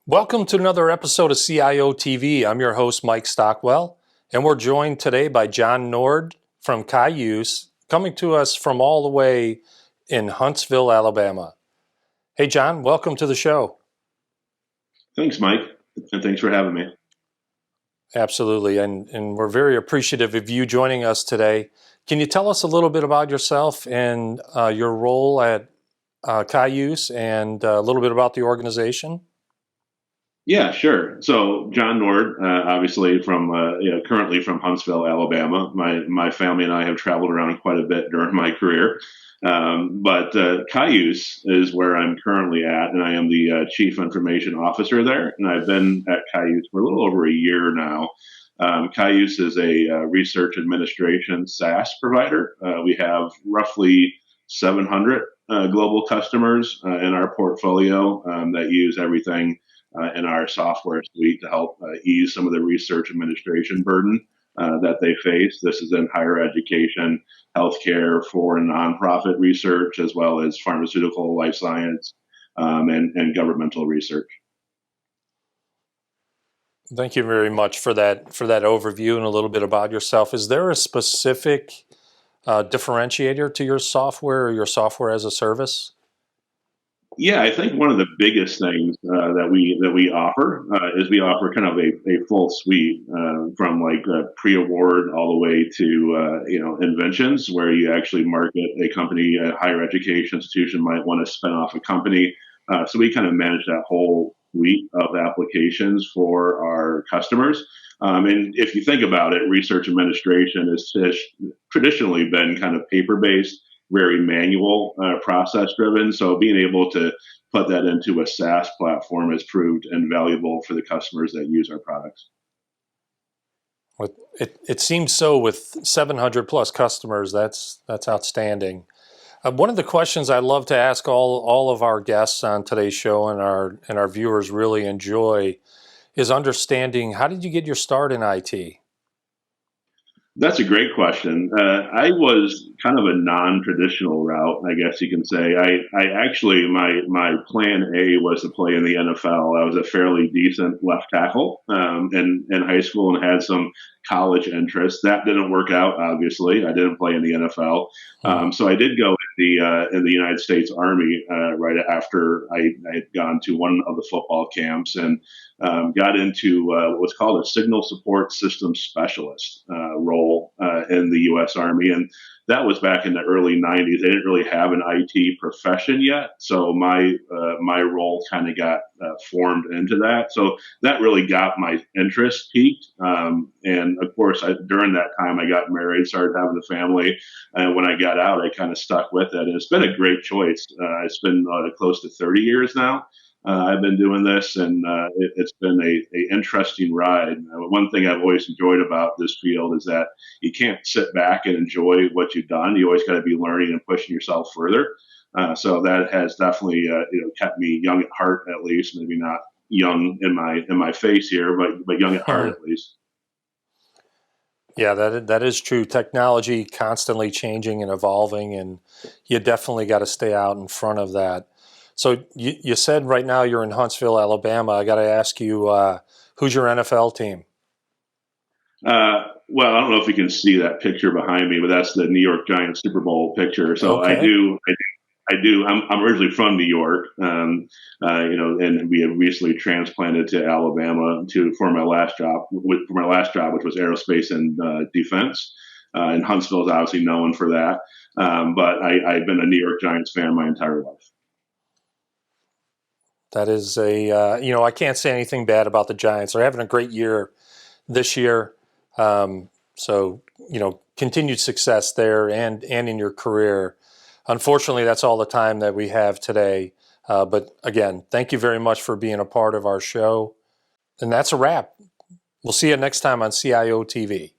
Welcome to another episode of CIOtv. I'm your host, Mike Stockwell, and we're joined today by John Nord from Cayuse, coming to us from all the way in Huntsville, Alabama. Hey, John, welcome to the show. Thanks, Mike, and thanks for having me. Absolutely, and we're very appreciative of you joining us today. Can you tell us a little bit about yourself and your role at Cayuse and a little bit about the organization? Yeah, sure. So, John Nord, obviously from currently from Huntsville, Alabama. My family and I have traveled around quite a bit during my career, but Cayuse is where I'm currently at, and I am the Chief Information Officer there. And I've been at Cayuse for a little over a year now. Cayuse is a research administration SaaS provider. We have roughly 700 global customers in our portfolio that use everything in our software suite to help ease some of the research administration burden that they face. This is in higher education, healthcare, for nonprofit research, as well as pharmaceutical, life science, and governmental research. Thank you very much for that overview and a little bit about yourself. Is there a specific differentiator to your software or your software as a service? Yeah, I think one of the biggest things that we offer is we offer kind of a full suite from like pre-award all the way to inventions, where you actually market a company, a higher education institution might want to spin off a company. So we kind of manage that whole suite of applications for our customers. And if you think about it, research administration has traditionally been kind of paper-based, very manual, process driven. So being able to put that into a SaaS platform has proved invaluable for the customers that use our products. It seems so with 700 plus customers. That's outstanding. One of the questions I love to ask all of our guests on today's show, and our viewers really enjoy, is understanding, how did you get your start in IT? That's a great question. I was kind of a non-traditional route, I guess you can say. I actually, my plan A was to play in the NFL. I was a fairly decent left tackle in high school and had some college interests. That didn't work out, obviously. I didn't play in the NFL. So I did go in the United States Army right after I had gone to one of the football camps and got into what's called a signal support systems specialist role in the U.S. Army. And that was back in the early 90s. They didn't really have an IT profession yet. So my role kind of got formed into that. So that really got my interest peaked. And of course, during that time, I got married, started having a family. And when I got out, I kind of stuck with it. And it's been a great choice. It's been close to 30 years now. I've been doing this, and it's been a interesting ride. One thing I've always enjoyed about this field is that you can't sit back and enjoy what you've done. You always got to be learning and pushing yourself further. So that has definitely kept me young at heart, at least. Maybe not young in my face here, but young at heart at least. Yeah, that is true. Technology constantly changing and evolving, and you definitely got to stay out in front of that. So you said right now you're in Huntsville, Alabama. I got to ask you, who's your NFL team? Well, I don't know if you can see that picture behind me, but that's the New York Giants Super Bowl picture. So Okay. I do. I'm originally from New York, and we have recently transplanted to Alabama for my last job, which was aerospace and defense. And Huntsville is obviously known for that. But I've been a New York Giants fan my entire life. That is I can't say anything bad about the Giants. They're having a great year this year. So, continued success there and in your career. Unfortunately, that's all the time that we have today. But again, thank you very much for being a part of our show. And that's a wrap. We'll see you next time on CIOtv.